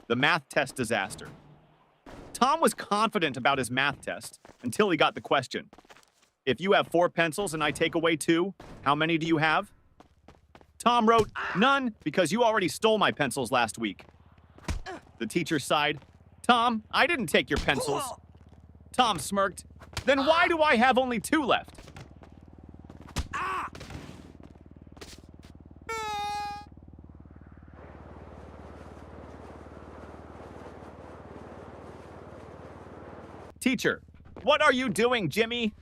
The math test disaster. Tom was confident about his math test until he got the question. If you have 4 pencils and I take away 2, how many do you have? Tom wrote, none, because you already stole my pencils last week. The teacher sighed. Tom, I didn't take your pencils. Tom smirked. Then why do I have only 2 left? Teacher, what are you doing, Jimmy?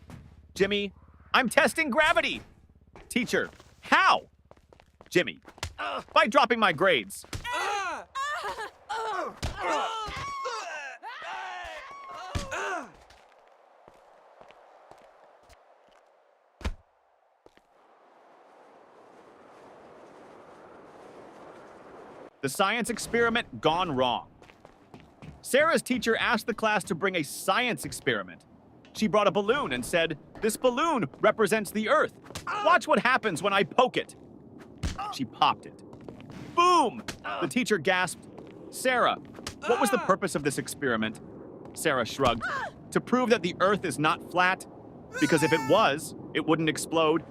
Jimmy, I'm testing gravity. Teacher, how? Jimmy, by dropping my grades. The science experiment gone wrong. Sarah's teacher asked the class to bring a science experiment. She brought a balloon and said, "This balloon represents the Earth. Watch what happens when I poke it." She popped it. Boom! The teacher gasped, "Sarah, what was the purpose of this experiment?" Sarah shrugged. "To prove that the Earth is not flat, because if it was, it wouldn't explode."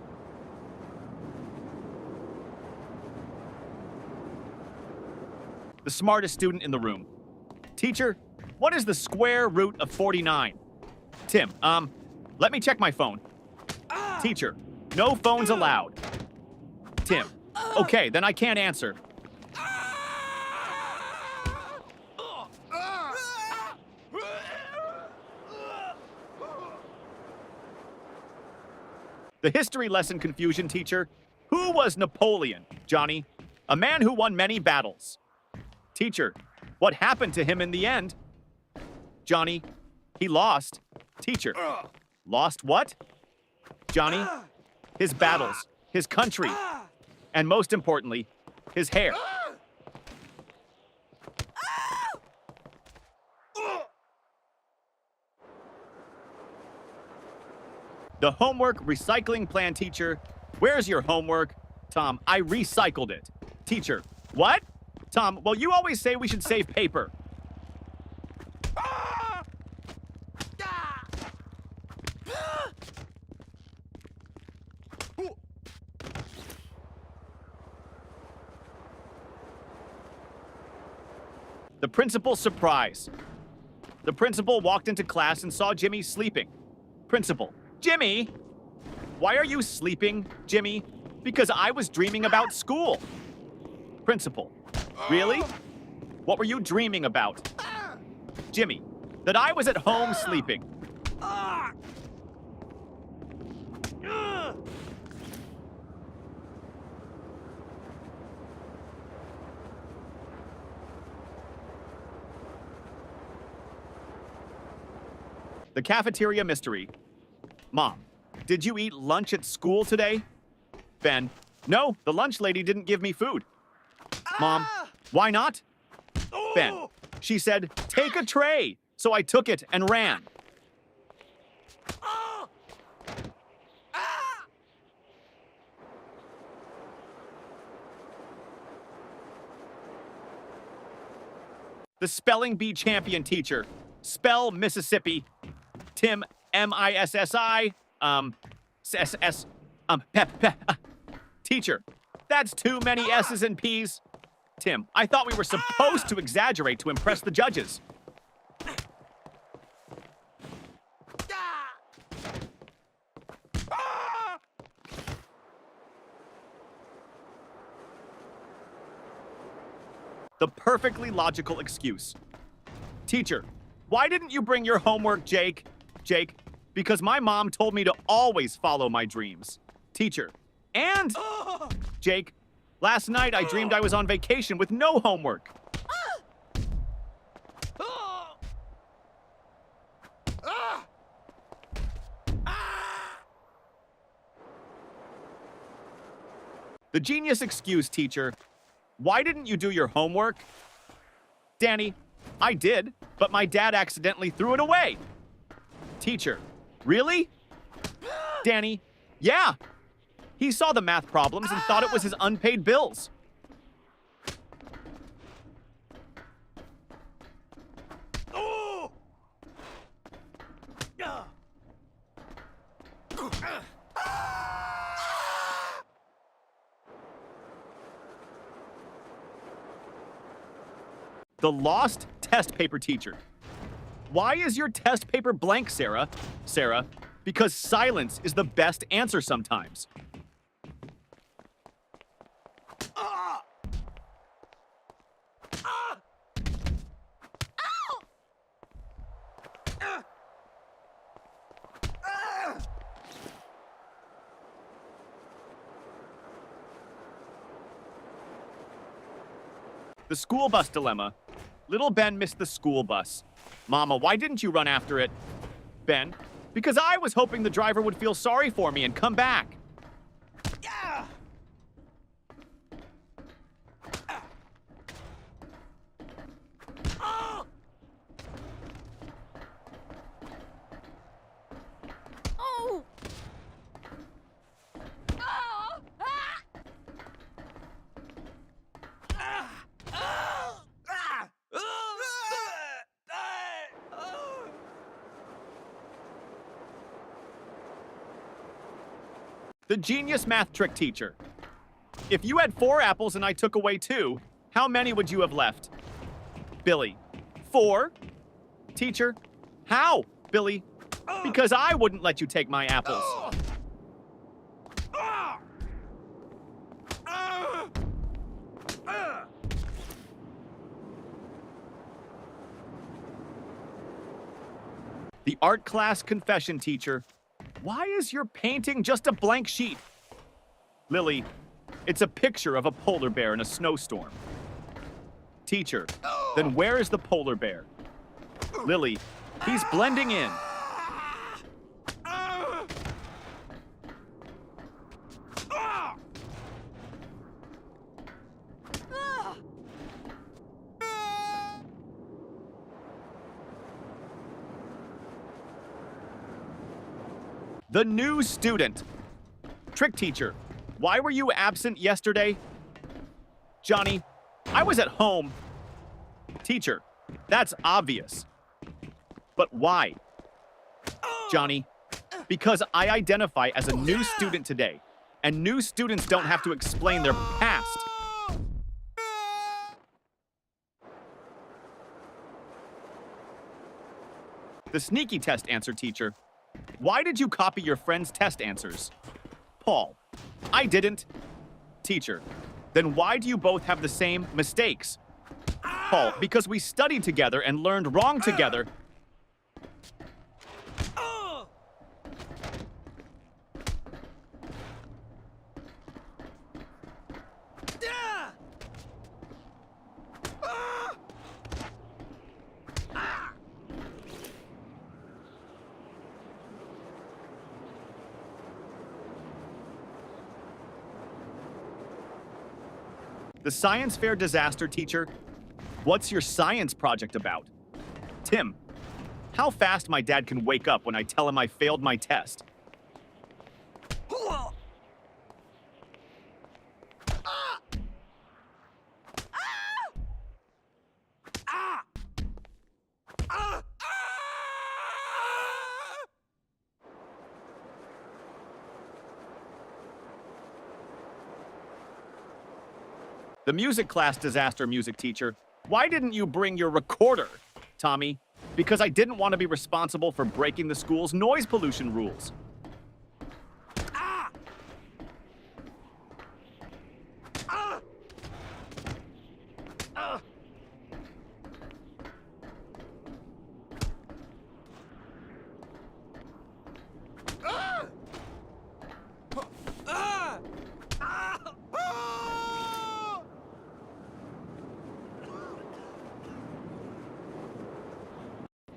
The smartest student in the room. Teacher, what is the square root of 49? Tim, let me check my phone. Teacher, no phones allowed. Tim, okay, then I can't answer. The history lesson confusion teacher. Who was Napoleon, Johnny? A man who won many battles. Teacher, what happened to him in the end? Johnny, he lost. Teacher, lost what? Johnny, his battles, his country, and most importantly, his hair. The homework recycling plan teacher. Where's your homework? Tom, I recycled it. Teacher, what? Tom, well, you always say we should save paper. The principal's surprise. The principal walked into class and saw Jimmy sleeping. Principal, Jimmy! Why are you sleeping, Jimmy? Because I was dreaming about school. Principal, really? What were you dreaming about? Jimmy, that I was at home sleeping. The cafeteria mystery. Mom, did you eat lunch at school today? Ben, no, the lunch lady didn't give me food. Mom, why not? Ben, she said, take a tray. So I took it and ran. The spelling bee champion teacher. Spell Mississippi. Tim, M-I-S-S-I, S-S, Teacher, that's too many S's and P's. Tim, I thought we were supposed to exaggerate to impress the judges. The perfectly logical excuse. Teacher, why didn't you bring your homework, Jake? Jake, because my mom told me to always follow my dreams. Teacher, and Jake, last night I dreamed I was on vacation with no homework. The genius excuse, teacher. Why didn't you do your homework? Danny, I did, but my dad accidentally threw it away. Teacher, really? Danny, yeah. He saw the math problems and thought it was his unpaid bills. The lost test paper teacher. Why is your test paper blank, Sarah? Sarah, because silence is the best answer sometimes. The school bus dilemma. Little Ben missed the school bus. Mama, why didn't you run after it? Ben, because I was hoping the driver would feel sorry for me and come back. Yeah. Oh. Oh. The genius math trick teacher. If you had 4 apples and I took away 2, how many would you have left? Billy, 4? Teacher, how? Billy, because I wouldn't let you take my apples. The art class confession teacher. Why is your painting just a blank sheet? Lily, it's a picture of a polar bear in a snowstorm. Teacher, then where is the polar bear? Lily, he's blending in. The new student. Trick teacher, why were you absent yesterday? Johnny, I was at home. Teacher, that's obvious. But why? Johnny, because I identify as a new student today, and new students don't have to explain their past. The sneaky test answer teacher. Why did you copy your friend's test answers? Paul, I didn't. Teacher, then why do you both have the same mistakes? Paul, because we studied together and learned wrong together. The science fair disaster teacher. What's your science project about? Tim, how fast my dad can wake up when I tell him I failed my test. The music class disaster music teacher. Why didn't you bring your recorder? Tommy, because I didn't want to be responsible for breaking the school's noise pollution rules.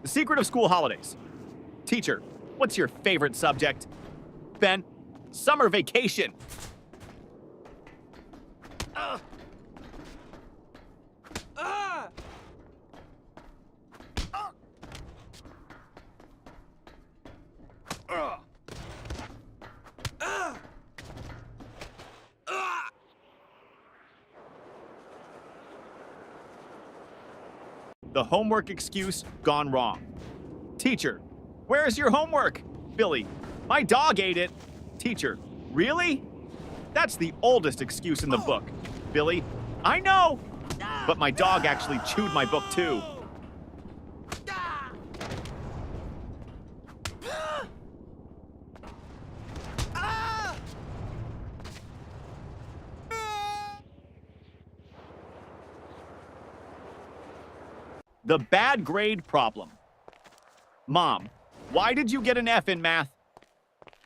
The secret of school holidays. Teacher, what's your favorite subject? Ben, summer vacation. The homework excuse gone wrong. Teacher, where's your homework? Billy, my dog ate it. Teacher, really? That's the oldest excuse in the book. Billy, I know. But my dog actually chewed my book too. The bad grade problem. Mom, why did you get an F in math?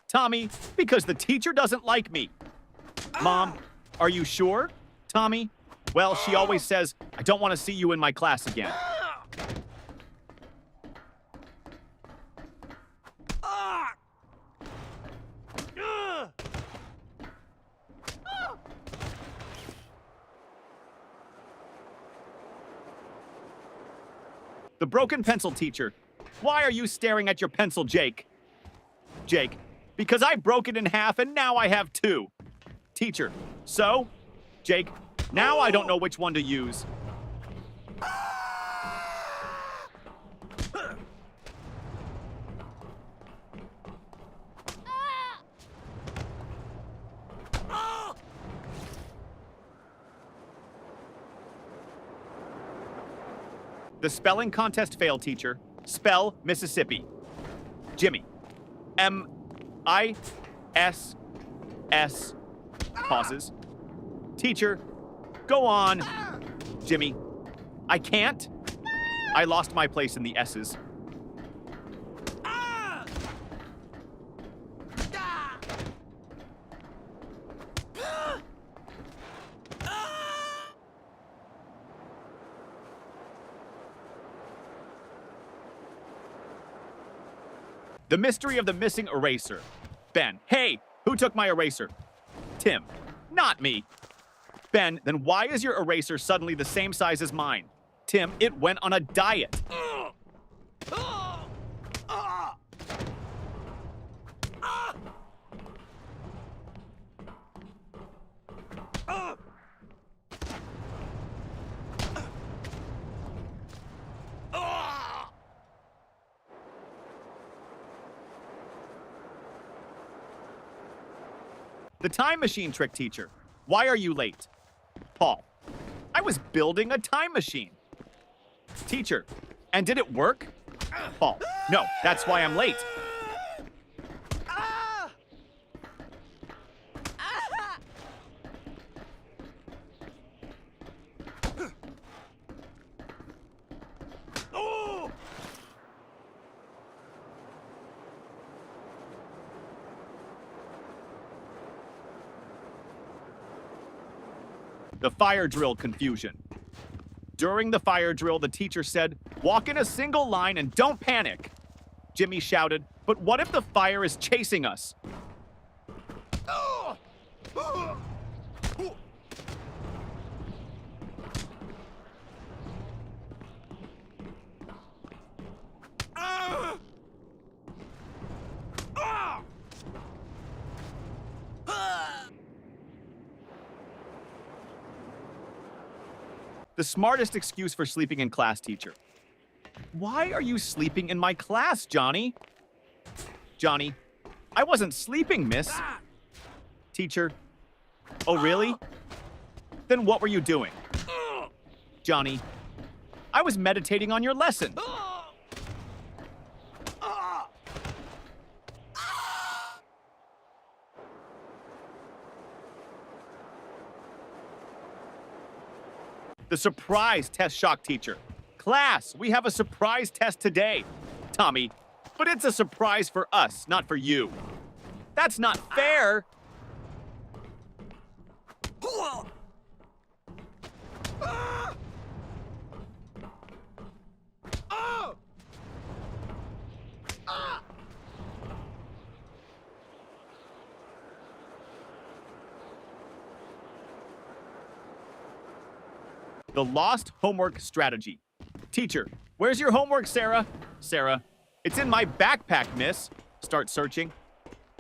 Tommy, because the teacher doesn't like me. Mom, are you sure? Tommy, well, she always says, I don't want to see you in my class again. The broken pencil teacher. Why are you staring at your pencil, Jake? Jake, because I broke it in half and now I have two. Teacher, so? Jake, now I don't know which one to use. The spelling contest failed, teacher. Spell Mississippi. Jimmy. M-I-S-S. Pauses. Teacher, go on. Jimmy. I can't. I lost my place in the S's. The mystery of the missing eraser. Ben, hey, who took my eraser? Tim, not me. Ben, then why is your eraser suddenly the same size as mine? Tim, it went on a diet. The time machine trick teacher. Why are you late? Paul. I was building a time machine. Teacher. And did it work? Paul. No, that's why I'm late. The fire drill confusion. During the fire drill, the teacher said, walk in a single line and don't panic. Jimmy shouted, but what if the fire is chasing us? The smartest excuse for sleeping in class, teacher. Why are you sleeping in my class, Johnny? Johnny, I wasn't sleeping, miss. Teacher, oh really? Then what were you doing? Johnny, I was meditating on your lesson. The surprise test shock teacher. Class, we have a surprise test today. Tommy, but it's a surprise for us, not for you. That's not fair. The lost homework strategy. Teacher, where's your homework, Sarah? Sarah, it's in my backpack, miss. Start searching.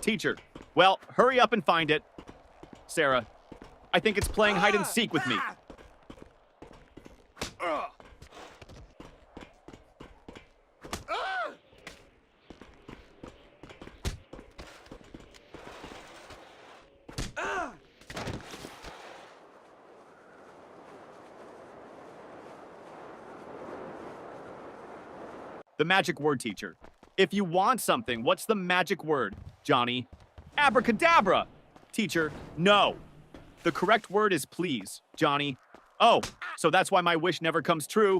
Teacher, well, hurry up and find it. Sarah, I think it's playing hide and seek with me. The magic word, teacher. If you want something, what's the magic word, Johnny? Abracadabra! Teacher, no. The correct word is please, Johnny. Oh, so that's why my wish never comes true.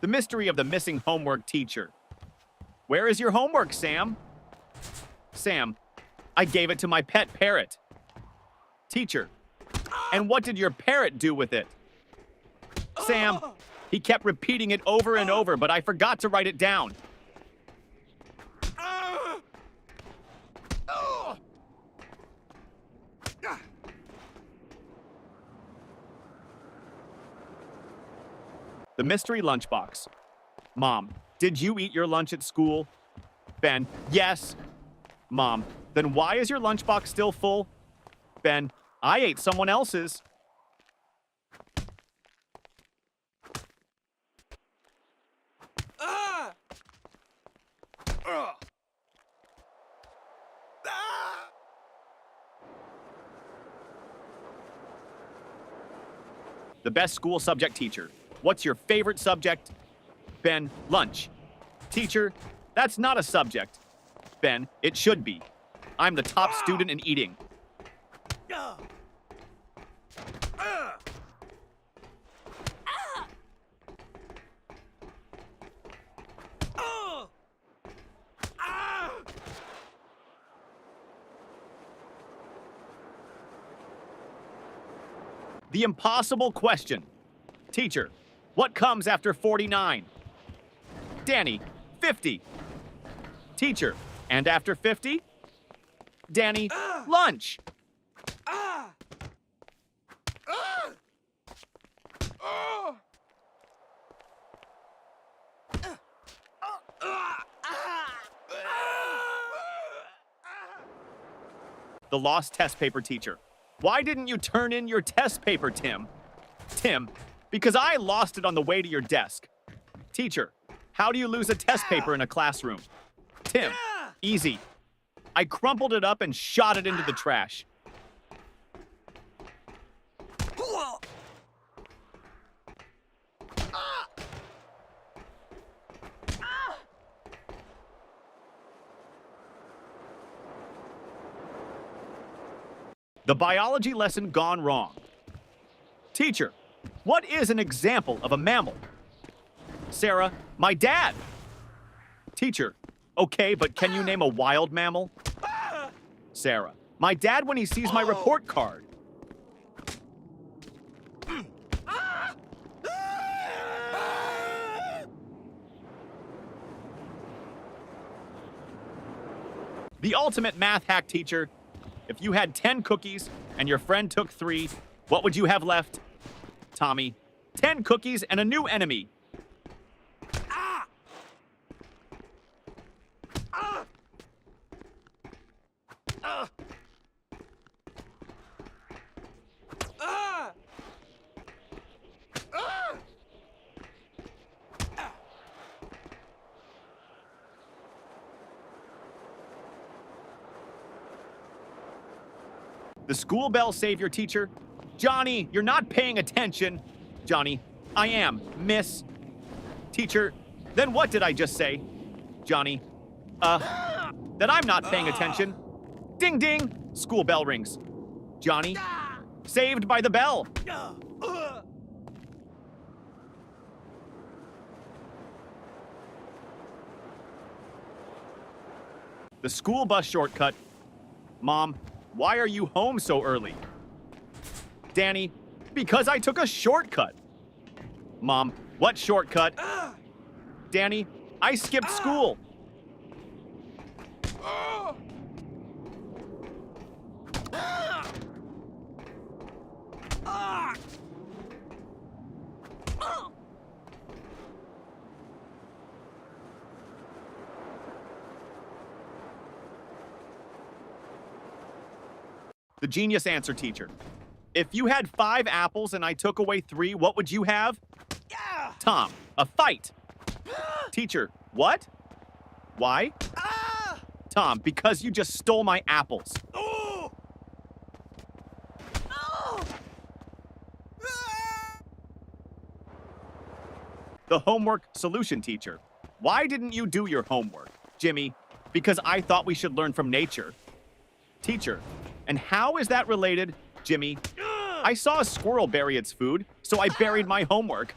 The mystery of the missing homework teacher. Where is your homework, Sam? Sam, I gave it to my pet parrot. Teacher, and what did your parrot do with it? Sam, he kept repeating it over and over, but I forgot to write it down. The mystery lunchbox. Mom, did you eat your lunch at school? Ben, yes. Mom, then why is your lunchbox still full? Ben, I ate someone else's. The best school subject teacher. What's your favorite subject? Ben, lunch. Teacher, that's not a subject. Ben, it should be. I'm the top student in eating. The impossible question. Teacher, what comes after 49? Danny, 50. Teacher, and after 50? Danny, lunch. The lost test paper teacher. Why didn't you turn in your test paper, Tim? Tim, because I lost it on the way to your desk. Teacher, how do you lose a test paper in a classroom? Tim, easy. I crumpled it up and shot it into the trash. The biology lesson gone wrong. Teacher, what is an example of a mammal? Sarah, my dad. Teacher, okay, but can you name a wild mammal? Sarah, my dad when he sees my report card. The ultimate math hack teacher. If you had 10 cookies and your friend took 3, what would you have left? Tommy, 10 cookies and a new enemy. The school bell savior teacher. Johnny, you're not paying attention. Johnny, I am, miss. Teacher, then what did I just say? Johnny, that I'm not paying attention. Ding ding, school bell rings. Johnny, saved by the bell. The school bus shortcut. Mom, why are you home so early? Danny, because I took a shortcut. Mom, what shortcut? Danny, I skipped school. The genius answer teacher. If you had 5 apples and I took away 3, what would you have? Tom, a fight. Teacher, what? Why? Tom, because you just stole my apples. The homework solution teacher. Why didn't you do your homework? Jimmy, because I thought we should learn from nature. Teacher, and how is that related? Jimmy, I saw a squirrel bury its food, so I buried my homework.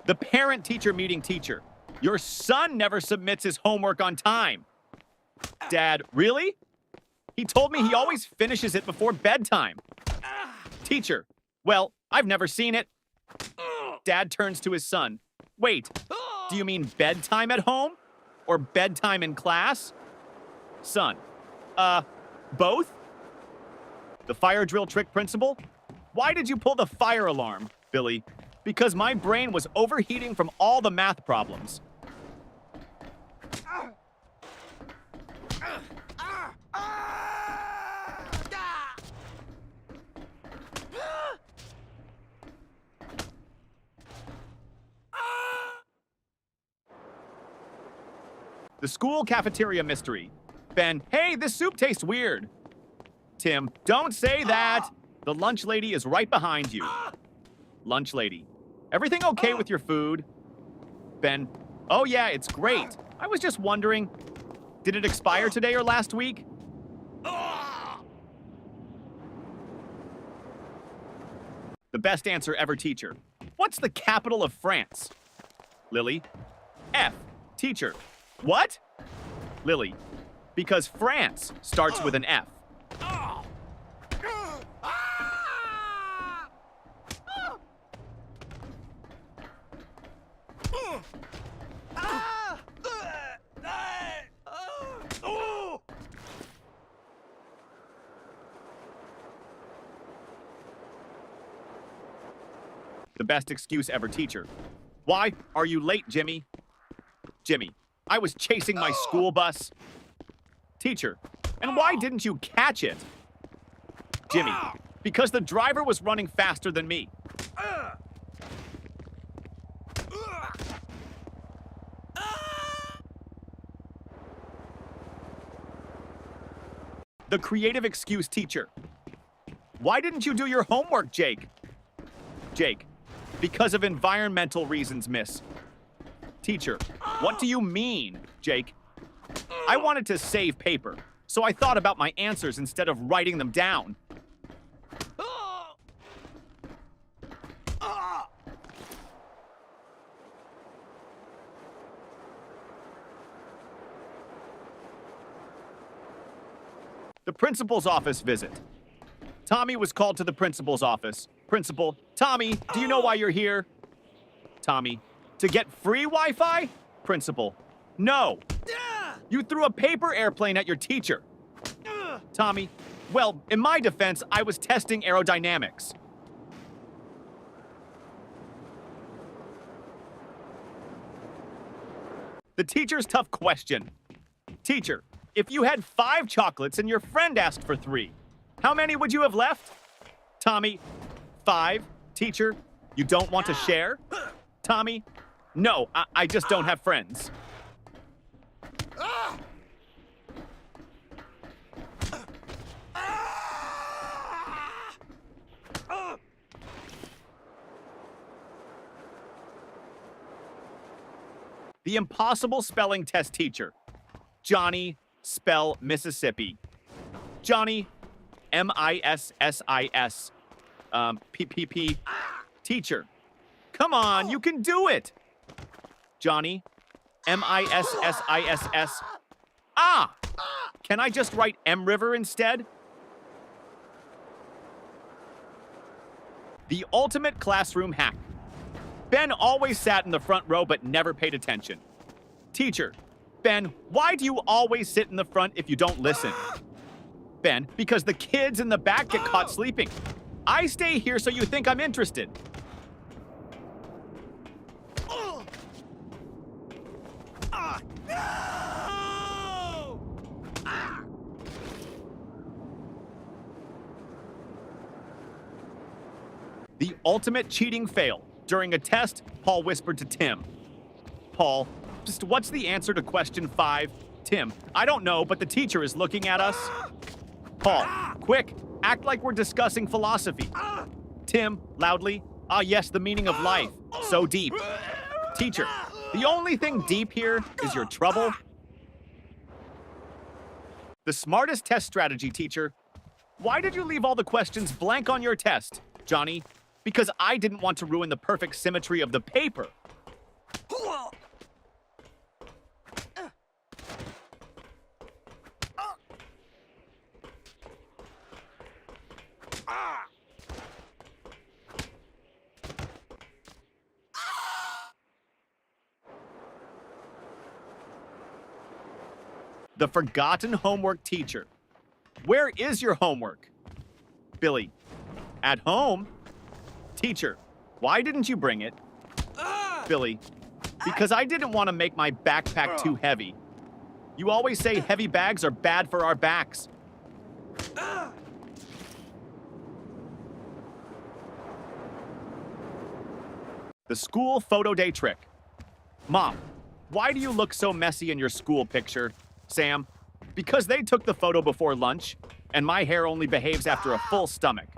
The parent-teacher meeting teacher. Your son never submits his homework on time. Dad, really? He told me he always finishes it before bedtime. Teacher, well, I've never seen it. Dad turns to his son. Wait, do you mean bedtime at home? Or bedtime in class? Son, both? The fire drill trick principal? Why did you pull the fire alarm, Billy? Because my brain was overheating from all the math problems. The school cafeteria mystery. Ben, hey, this soup tastes weird. Tim, don't say that. The lunch lady is right behind you. Lunch lady, everything okay with your food? Ben, oh yeah, it's great. I was just wondering, did it expire today or last week? The best answer ever teacher. What's the capital of France? Lily, F. Teacher, what? Lily, because France starts with an F. The best excuse ever teacher. Why are you late, Jimmy? Jimmy, I was chasing my school bus. Teacher, and why didn't you catch it? Jimmy, because the driver was running faster than me. The creative excuse teacher. Why didn't you do your homework, Jake? Jake, because of environmental reasons, miss. Teacher, what do you mean, Jake? I wanted to save paper, so I thought about my answers instead of writing them down. The principal's office visit. Tommy was called to the principal's office. Principal, Tommy, do you know why you're here? Tommy, to get free Wi-Fi? Principal, no. You threw a paper airplane at your teacher. Tommy, well, in my defense, I was testing aerodynamics. The teacher's tough question. Teacher, if you had 5 chocolates and your friend asked for 3, how many would you have left? Tommy, 5. Teacher, you don't want to share? Tommy, no, I just don't have friends. The impossible spelling test teacher. Johnny, spell Mississippi. Johnny, M-I-S-S-I-S. P-P-P. Teacher, come on, you can do it. Johnny, M-I-S-S-I-S-S. Ah! Can I just write M River instead? The ultimate classroom hack. Ben always sat in the front row but never paid attention. Teacher, Ben, why do you always sit in the front if you don't listen? Ben, because the kids in the back get caught sleeping. I stay here so you think I'm interested. The ultimate cheating fail. During a test, Paul whispered to Tim. Paul, just what's the answer to question 5? Tim, I don't know, but the teacher is looking at us. Paul, quick, act like we're discussing philosophy. Tim, loudly, ah yes, the meaning of life. So deep. Teacher, the only thing deep here is your trouble. The smartest test strategy, teacher. Why did you leave all the questions blank on your test, Johnny? Because I didn't want to ruin the perfect symmetry of the paper. The forgotten homework teacher. Where is your homework? Billy, at home? Teacher, why didn't you bring it? Billy, because I didn't want to make my backpack too heavy. You always say heavy bags are bad for our backs. The school photo day trick. Mom, why do you look so messy in your school picture? Sam, because they took the photo before lunch, and my hair only behaves after a full stomach.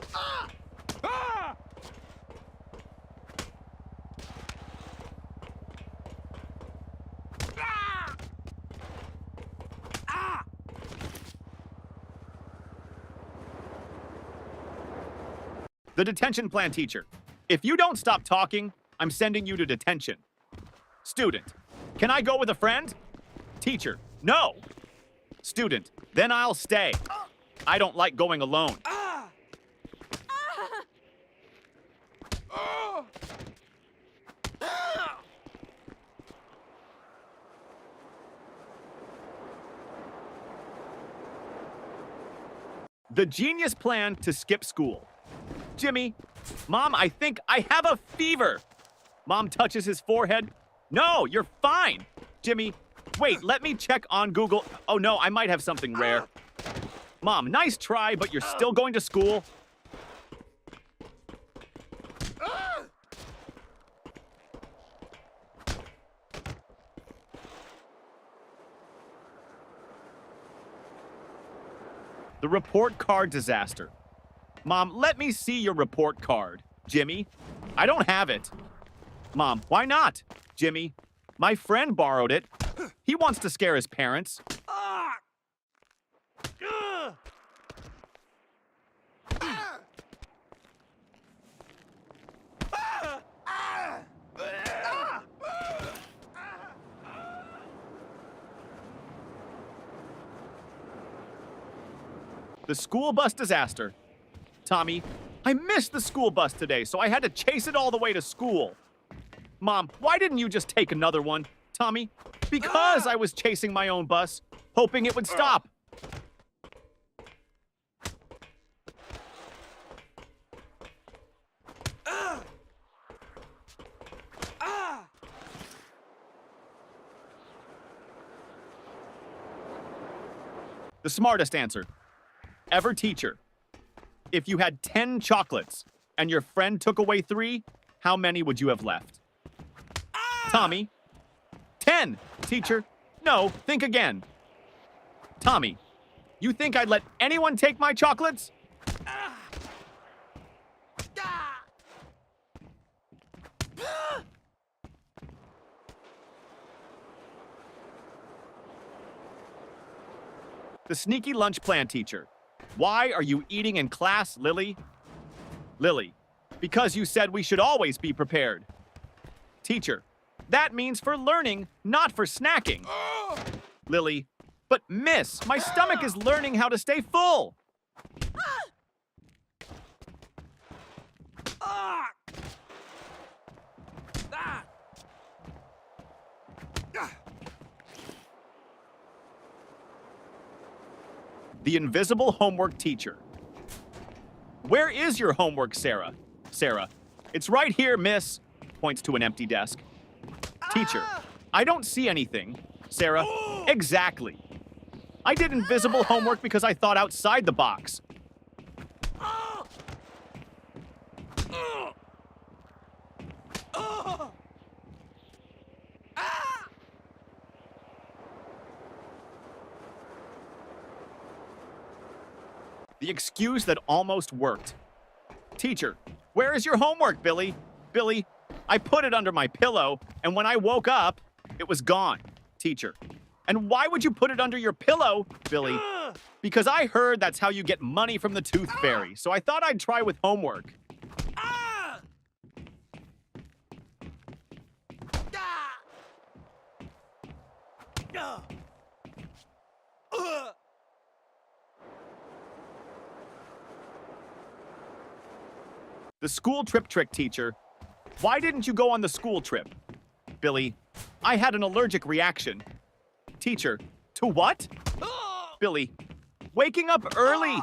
The detention plan teacher. If you don't stop talking, I'm sending you to detention. Student, can I go with a friend? Teacher, no. Student, then I'll stay. I don't like going alone. The genius plan to skip school. Jimmy, Mom, I think I have a fever. Mom touches his forehead. No, you're fine. Jimmy, wait, let me check on Google. Oh no, I might have something rare. Mom, nice try, but you're still going to school. The report card disaster. Mom, let me see your report card. Jimmy, I don't have it. Mom, why not? Jimmy, my friend borrowed it. He wants to scare his parents. The school bus disaster. Tommy, I missed the school bus today, so I had to chase it all the way to school. Mom, why didn't you just take another one? Tommy, because I was chasing my own bus, hoping it would stop. The smartest answer. Ever teacher. If you had 10 chocolates and your friend took away 3, how many would you have left? Tommy. 10, teacher. No, think again. Tommy, you think I'd let anyone take my chocolates? The sneaky lunch plan teacher. Why are you eating in class, Lily? Lily, because you said we should always be prepared. Teacher, that means for learning, not for snacking. Lily, but miss, my stomach is learning how to stay full. The invisible homework teacher. Where is your homework, Sarah? Sarah, it's right here, miss. Points to an empty desk. Teacher, I don't see anything. Sarah, exactly. I did invisible homework because I thought outside the box. The excuse that almost worked. Teacher, where is your homework, Billy? Billy, I put it under my pillow, and when I woke up, it was gone. Teacher, and why would you put it under your pillow, Billy? Because I heard that's how you get money from the Tooth Fairy, so I thought I'd try with homework. The school trip trick, teacher. Why didn't you go on the school trip? Billy, I had an allergic reaction. Teacher, to what? Billy, waking up early.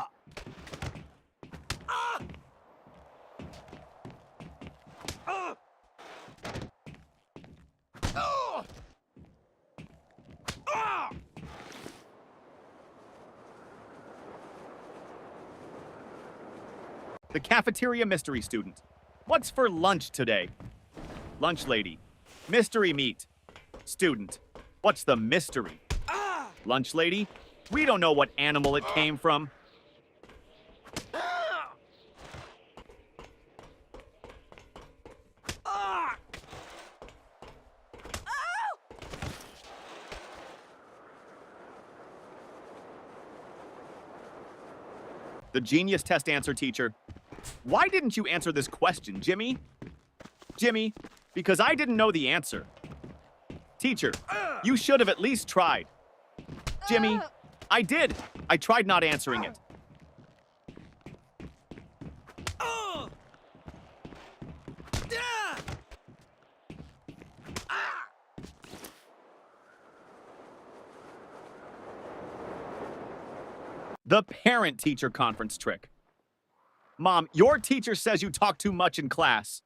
The cafeteria mystery student. What's for lunch today? Lunch lady. Mystery meat. Student. What's the mystery? Lunch lady. We don't know what animal it came from. The genius test answer, teacher. Why didn't you answer this question, Jimmy? Jimmy, because I didn't know the answer. Teacher, you should have at least tried. Jimmy, I did. I tried not answering it. The parent-teacher conference trick. Mom, your teacher says you talk too much in class.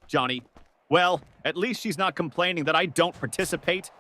Johnny, well, at least she's not complaining that I don't participate.